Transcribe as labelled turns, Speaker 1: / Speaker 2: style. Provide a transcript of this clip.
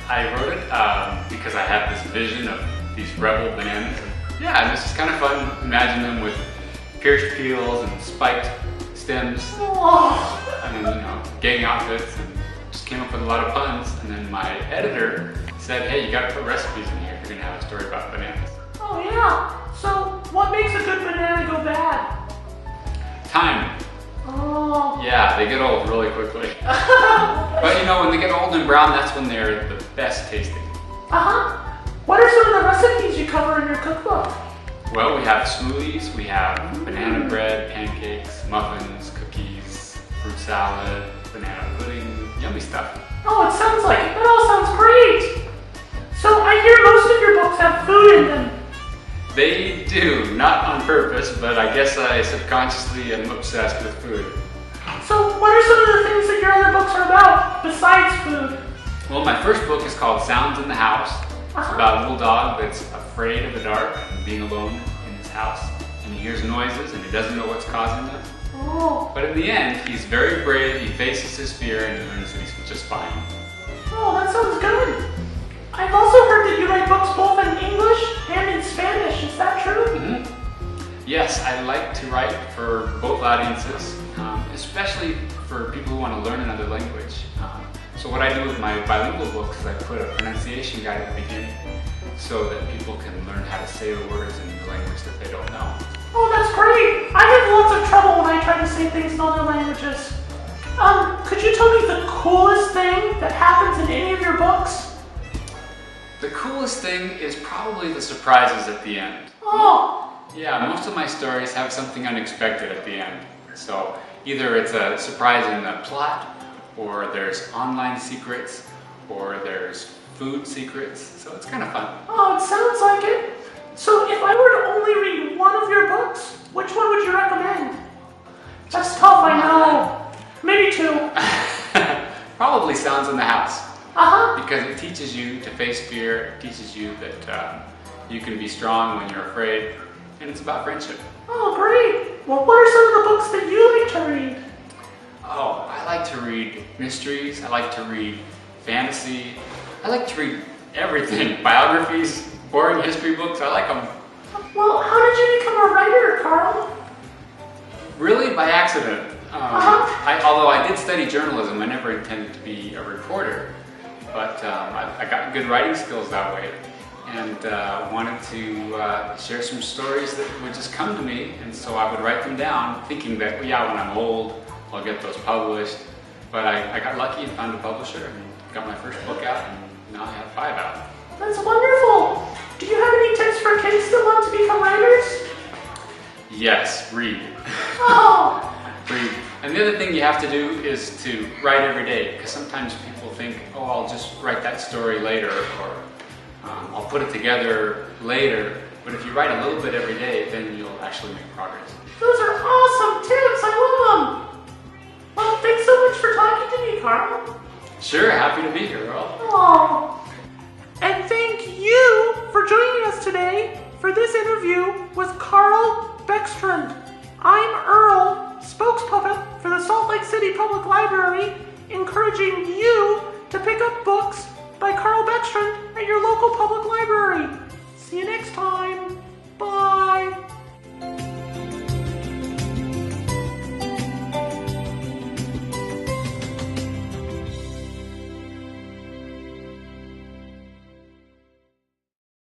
Speaker 1: I wrote it because I had this vision of these rebel bananas. And yeah, and it's just kind of fun. Imagine them with pierced peels and spiked stems. And then, gang outfits, and just came up with a lot of puns. And then my editor said, hey, you gotta put recipes in here if you're gonna have a story about bananas.
Speaker 2: Oh yeah, so what makes a good banana go bad?
Speaker 1: Time.
Speaker 2: Oh.
Speaker 1: Yeah, they get old really quickly. But when they get old and brown, that's when they're the best tasting.
Speaker 2: What are some of the recipes you cover in your cookbook?
Speaker 1: Well, we have smoothies, we have banana bread, pancakes, muffins, cookies, fruit salad, banana pudding, yummy stuff.
Speaker 2: Oh, it sounds like it. That all sounds great. So I hear most of your books have food in them.
Speaker 1: They do, not on purpose, but I guess I subconsciously am obsessed with food.
Speaker 2: So what are some of the things that your other books are about, besides food?
Speaker 1: Well, my first book is called Sounds in the House. It's about a little dog that's afraid of the dark and being alone in his house. And he hears noises and he doesn't know what's causing them.
Speaker 2: Oh.
Speaker 1: But in the end, he's very brave, he faces his fear, and he learns that he's just fine.
Speaker 2: Oh, that sounds good. I've also heard that you write books both in English and in Spanish. Is that true?
Speaker 1: Yes, I like to write for both audiences, especially for people who want to learn another language. So what I do with my bilingual books is I put a pronunciation guide at the beginning so that people can learn how to say the words in the language that they don't know.
Speaker 2: Oh, that's great. I have lots of trouble when I try to say things in other languages. Could you tell me the coolest thing that happens in any of your books?
Speaker 1: The coolest thing is probably the surprises at the end.
Speaker 2: Oh!
Speaker 1: Yeah, most of my stories have something unexpected at the end. So either it's a surprise in the plot, or there's online secrets, or there's food secrets. So it's kind of fun.
Speaker 2: Oh, it sounds like it. So if I were to only read one of your books, which one would you recommend? That's tough, I know. Maybe two.
Speaker 1: Probably Sounds in the House. Because it teaches you to face fear, it teaches you that you can be strong when you're afraid, and it's about friendship.
Speaker 2: Oh, great! Well, what are some of the books that you like to read?
Speaker 1: Oh, I like to read mysteries, I like to read fantasy, I like to read everything. Biographies, boring history books, I like them.
Speaker 2: Well, how did you become a writer, Karl?
Speaker 1: Really, by accident. Although I did study journalism, I never intended to be a reporter. But I got good writing skills that way, and wanted to share some stories that would just come to me, and so I would write them down, thinking that, when I'm old, I'll get those published. But I got lucky and found a publisher, and got my first book out, and now I have 5 out.
Speaker 2: That's wonderful! Do you have any tips for kids that want to become writers?
Speaker 1: Yes, read.
Speaker 2: Oh!
Speaker 1: Read. And the other thing you have to do is to write every day, because sometimes people think, oh, I'll just write that story later, or I'll put it together later. But if you write a little bit every day, then you'll actually make progress.
Speaker 2: Those are awesome tips! I love them! Well, thanks so much for talking to me, Karl.
Speaker 1: Sure, happy to be here, Earl.
Speaker 2: Oh. And thank you for joining us today for this interview with Karl Beckstrand. I'm Earl, spokespuppet for the Salt Lake City Public Library, encouraging you to pick up books by Karl Beckstrand at your local public library. See you next time. Bye.